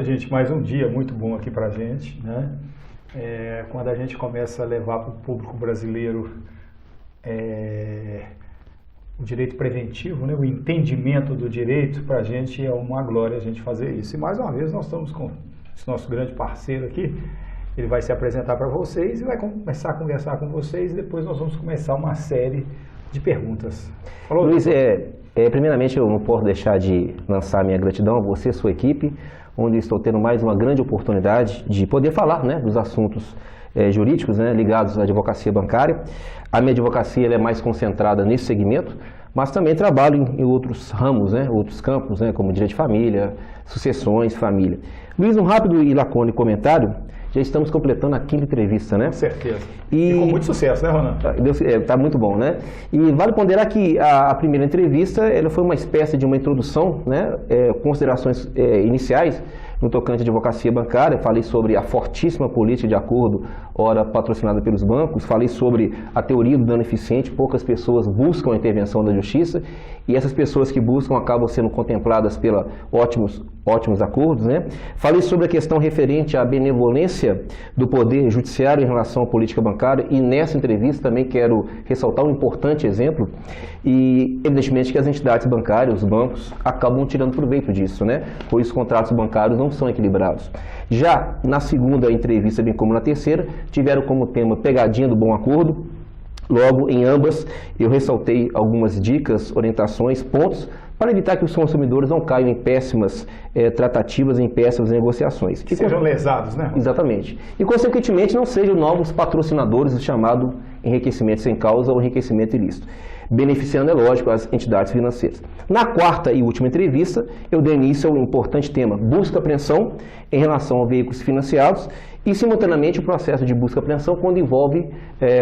Gente, mais um dia muito bom aqui para a gente, né? Quando a gente começa a levar para o público brasileiro o direito preventivo, né? O entendimento do direito, para a gente é uma glória a gente fazer isso. E mais uma vez nós estamos com esse nosso grande parceiro aqui, ele vai se apresentar para vocês e vai começar a conversar com vocês e depois nós vamos começar uma série de perguntas. Falou, Luiz, primeiramente eu não posso deixar de lançar minha gratidão a você e a sua equipe, onde estou tendo mais uma grande oportunidade de poder falar, né, dos assuntos jurídicos, né, ligados à advocacia bancária. A minha advocacia ela é mais concentrada nesse segmento, mas também trabalho em outros ramos, né, outros campos, né, como direito de família, sucessões, família. Luiz, um rápido e lacônico comentário. Já estamos completando a 5ª entrevista, né? Com certeza. E com muito sucesso, né, Ronan? Está muito bom, né? E vale ponderar que a primeira entrevista ela foi uma espécie de uma introdução, né? Considerações iniciais no tocante à advocacia bancária. Falei sobre a fortíssima política de acordo, ora patrocinada pelos bancos. Falei sobre a teoria do dano eficiente. Poucas pessoas buscam a intervenção da justiça e essas pessoas que buscam acabam sendo contempladas pela ótimos acordos, né? Falei sobre a questão referente à benevolência do Poder Judiciário em relação à política bancária e nessa entrevista também quero ressaltar um importante exemplo e evidentemente que as entidades bancárias, os bancos, acabam tirando proveito disso, né? Pois os contratos bancários não são equilibrados. Já na segunda entrevista, bem como na terceira, tiveram como tema pegadinha do bom acordo. Logo, em ambas, eu ressaltei algumas dicas, orientações, pontos para evitar que os consumidores não caiam em péssimas tratativas, em péssimas negociações. Que sejam lesados, né? Exatamente. E, consequentemente, não sejam novos patrocinadores do chamado enriquecimento sem causa ou enriquecimento ilícito, beneficiando, é lógico, as entidades financeiras. Na 4ª e última entrevista, eu dei início ao importante tema busca-apreensão em relação a veículos financiados e, simultaneamente, o processo de busca-apreensão quando envolve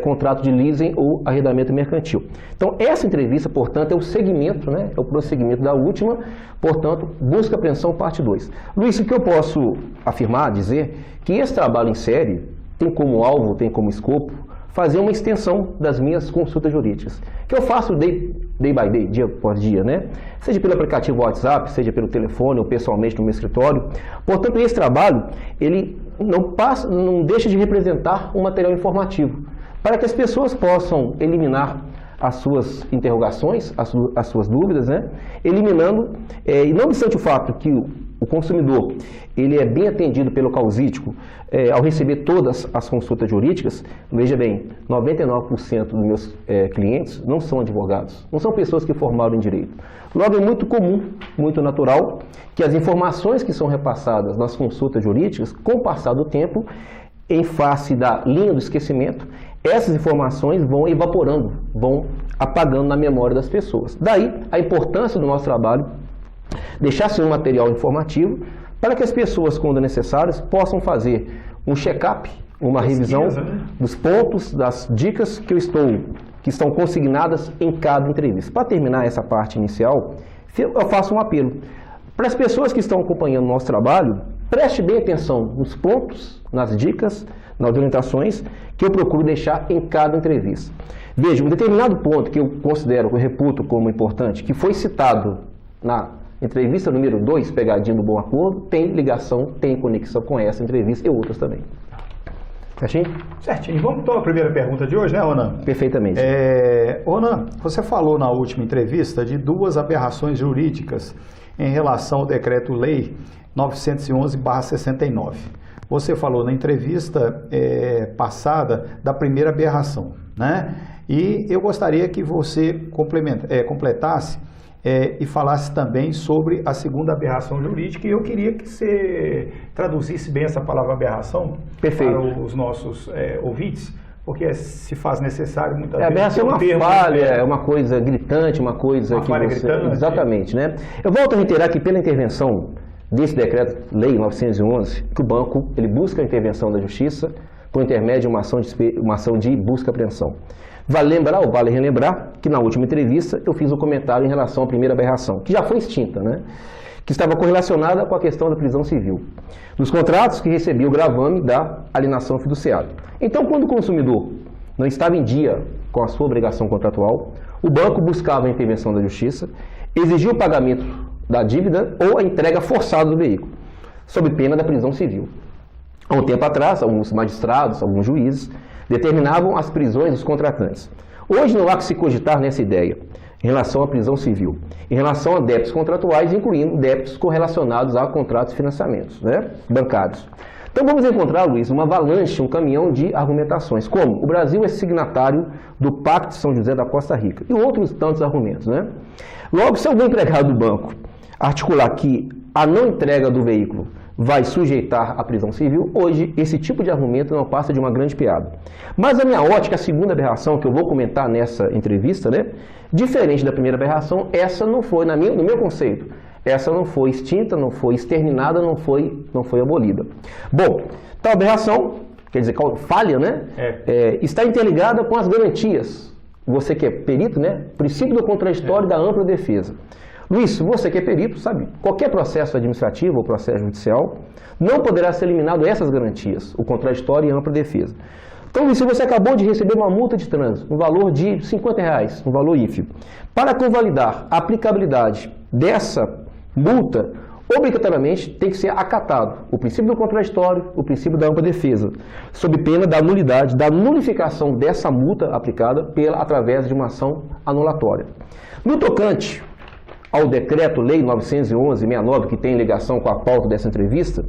contrato de leasing ou arrendamento mercantil. Então, essa entrevista, portanto, é o segmento, né, é o prosseguimento da última, portanto, busca-apreensão parte 2. Luiz, o que eu posso afirmar, dizer, que esse trabalho em série tem como alvo, tem como escopo, fazer uma extensão das minhas consultas jurídicas, que eu faço day by day, dia após dia, né? Seja pelo aplicativo WhatsApp, seja pelo telefone ou pessoalmente no meu escritório. Portanto, esse trabalho, ele não deixa de representar um material informativo, para que as pessoas possam eliminar as suas interrogações, as suas dúvidas, né? Eliminando, e não obstante o fato que o consumidor ele é bem atendido pelo causídico ao receber todas as consultas jurídicas. Veja bem, 99% dos meus clientes não são advogados, não são pessoas que formaram em direito. Logo, é muito comum, muito natural, que as informações que são repassadas nas consultas jurídicas, com o passar do tempo, em face da linha do esquecimento, essas informações vão evaporando, vão apagando na memória das pessoas. Daí a importância do nosso trabalho, deixar ser um material informativo, para que as pessoas, quando necessárias, possam fazer um check-up, uma revisão dos pontos, das dicas que estão consignadas em cada entrevista. Para terminar essa parte inicial, eu faço um apelo. Para as pessoas que estão acompanhando o nosso trabalho, preste bem atenção nos pontos, nas dicas, nas orientações que eu procuro deixar em cada entrevista. Veja, um determinado ponto que eu considero, que eu reputo como importante, que foi citado na entrevista número 2, pegadinha do bom acordo, tem ligação, tem conexão com essa entrevista e outras também. Certinho? Certinho. Vamos então à primeira pergunta de hoje, né, Ronan? Perfeitamente. Ronan, você falou na última entrevista de 2 aberrações jurídicas em relação ao Decreto-Lei 911/69. Você falou na entrevista passada da primeira aberração, né? E eu gostaria que você completasse e falasse também sobre a segunda aberração jurídica, e eu queria que você traduzisse bem essa palavra aberração. Perfeito. Para os nossos ouvintes, porque se faz necessário muitas vezes. Aberração é uma falha, é uma coisa gritante, uma coisa uma que falha gritante. Exatamente, né? Eu volto a reiterar que pela intervenção desse decreto-lei 911, que o banco ele busca a intervenção da justiça por intermédio de uma ação de busca-apreensão. Vale lembrar, ou vale relembrar, que na última entrevista eu fiz um comentário em relação à primeira aberração, que já foi extinta, né? Que estava correlacionada com a questão da prisão civil, dos contratos que recebia o gravame da alienação fiduciária. Então, quando o consumidor não estava em dia com a sua obrigação contratual, o banco buscava a intervenção da justiça, exigia o pagamento da dívida ou a entrega forçada do veículo. sob pena da prisão civil. Há um tempo atrás, alguns magistrados, alguns juízes, determinavam as prisões dos contratantes. Hoje não há que se cogitar nessa ideia, em relação à prisão civil, em relação a débitos contratuais, incluindo débitos correlacionados a contratos de financiamentos, né, bancários. Então vamos encontrar, Luiz, uma avalanche, um caminhão de argumentações, como o Brasil é signatário do Pacto de São José da Costa Rica, e outros tantos argumentos, né? Logo, se algum empregado do banco articular que a não entrega do veículo vai sujeitar à prisão civil, hoje esse tipo de argumento não passa de uma grande piada. Mas a minha ótica, a segunda aberração que eu vou comentar nessa entrevista, né, diferente da primeira aberração, essa não foi, no meu conceito, essa não foi extinta, não foi exterminada, não foi abolida. Bom, tal aberração, quer dizer, falha, né, está interligada com as garantias. Você que é perito, né, princípio do contraditório e da ampla defesa. Luiz, você que é perito, sabe, qualquer processo administrativo ou processo judicial não poderá ser eliminado essas garantias, o contraditório e a ampla defesa. Então, Luiz, se você acabou de receber uma multa de trânsito, no valor de R$50, um valor ínfimo, para convalidar a aplicabilidade dessa multa, obrigatoriamente tem que ser acatado o princípio do contraditório, o princípio da ampla defesa, sob pena da nulidade, da nulificação dessa multa aplicada através de uma ação anulatória. No tocante ao Decreto-Lei 911/69, que tem ligação com a pauta dessa entrevista,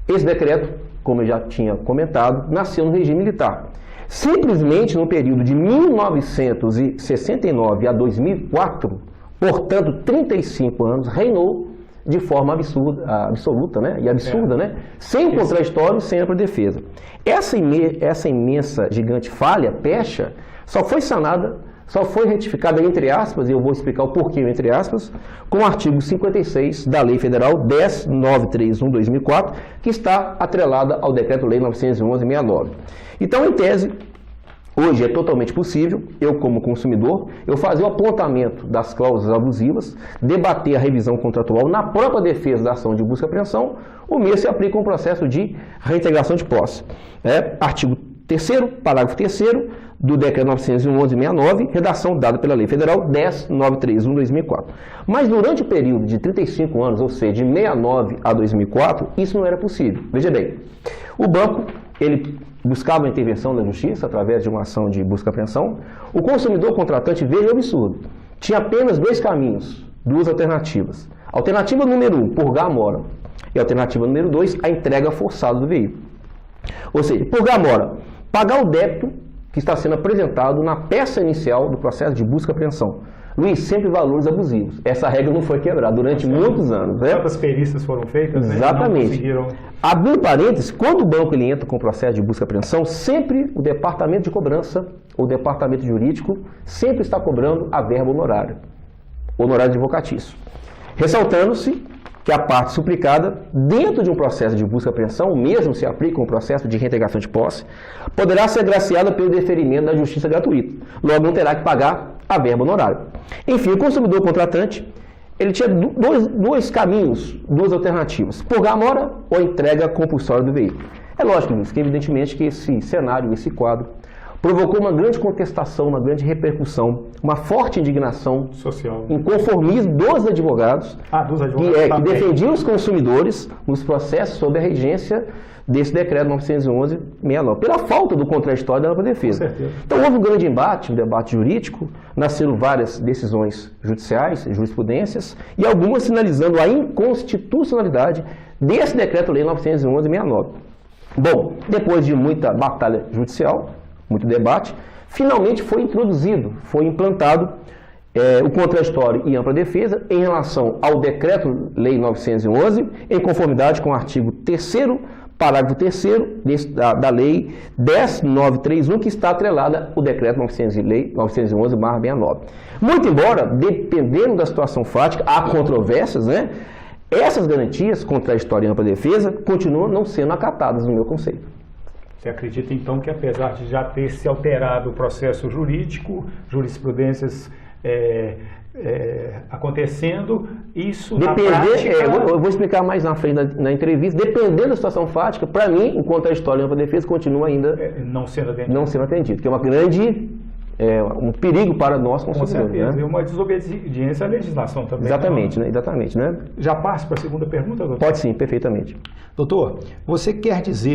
esse decreto, como eu já tinha comentado, nasceu no regime militar. Simplesmente no período de 1969 a 2004, portanto 35 anos, reinou de forma absoluta, né? E absurda, né? Sem contraditório, sem ampla defesa. Essa imensa, gigante falha, pecha, só foi sanada, só foi retificada, entre aspas, e eu vou explicar o porquê, entre aspas, com o artigo 56 da Lei Federal 10.931/2004, que está atrelada ao Decreto-Lei 911/69. Então, em tese, hoje é totalmente possível, eu como consumidor, eu fazer o apontamento das cláusulas abusivas, debater a revisão contratual na própria defesa da ação de busca e apreensão, o mesmo se aplica um processo de reintegração de posse. Artigo 3º, parágrafo 3º do Decreto 911/69, redação dada pela Lei Federal 10.931/2004. Mas durante o período de 35 anos, ou seja, de 69 a 2004, isso não era possível. Veja bem, o banco, ele buscava a intervenção da justiça através de uma ação de busca e apreensão. O consumidor contratante, veja o absurdo, tinha apenas dois caminhos, duas alternativas. Alternativa número 1, purgar a mora. E alternativa número 2, a entrega forçada do veículo. Ou seja, purgar a mora, pagar o débito que está sendo apresentado na peça inicial do processo de busca e apreensão. Luiz, sempre valores abusivos. Essa regra não foi quebrada durante muitos anos. Né? Quantas perícias foram feitas? Exatamente. Abrindo parênteses, quando o banco ele entra com o processo de busca e apreensão, sempre o departamento de cobrança, o departamento jurídico, sempre está cobrando a verba honorária, honorário advocatício. Ressaltando-se que a parte suplicada, dentro de um processo de busca e apreensão, mesmo se aplica um processo de reintegração de posse, poderá ser agraciada pelo deferimento da justiça gratuita. Logo, não terá que pagar a verba honorária. Enfim, o consumidor contratante, ele tinha dois caminhos, duas alternativas: purgar a mora ou entrega compulsória do veículo. É lógico, Luiz, que evidentemente que esse cenário, esse quadro, provocou uma grande contestação, uma grande repercussão, uma forte indignação social, inconformismo dos advogados, que defendiam os consumidores nos processos sob a regência desse decreto 911/69, pela falta do contraditório da ampla defesa. Então houve um grande embate, um debate jurídico, nasceram várias decisões judiciais, jurisprudências, e algumas sinalizando a inconstitucionalidade desse decreto-lei 911/69. Bom, depois de muita batalha judicial, muito debate, finalmente foi introduzido, foi implantado o contraditório e ampla defesa em relação ao Decreto-Lei 911, em conformidade com o artigo 3º, parágrafo 3º da Lei 10.931, que está atrelada ao Decreto 911/69. Muito embora, dependendo da situação fática, há controvérsias, né? Essas garantias, contraditório e ampla defesa, continuam não sendo acatadas no meu conceito. Você acredita, então, que apesar de já ter se alterado o processo jurídico, jurisprudências acontecendo, isso na prática... eu vou explicar mais na frente na entrevista. Dependendo da situação fática, para mim, o contraditório e a ampla defesa continua ainda não sendo atendido. Não sendo atendido, que é uma grande um perigo para nós Com consumidores. certeza. Né? E uma desobediência à legislação também. Exatamente, né? Exatamente. Né? Já passo para a segunda pergunta, doutor? Pode sim, perfeitamente. Doutor, você quer dizer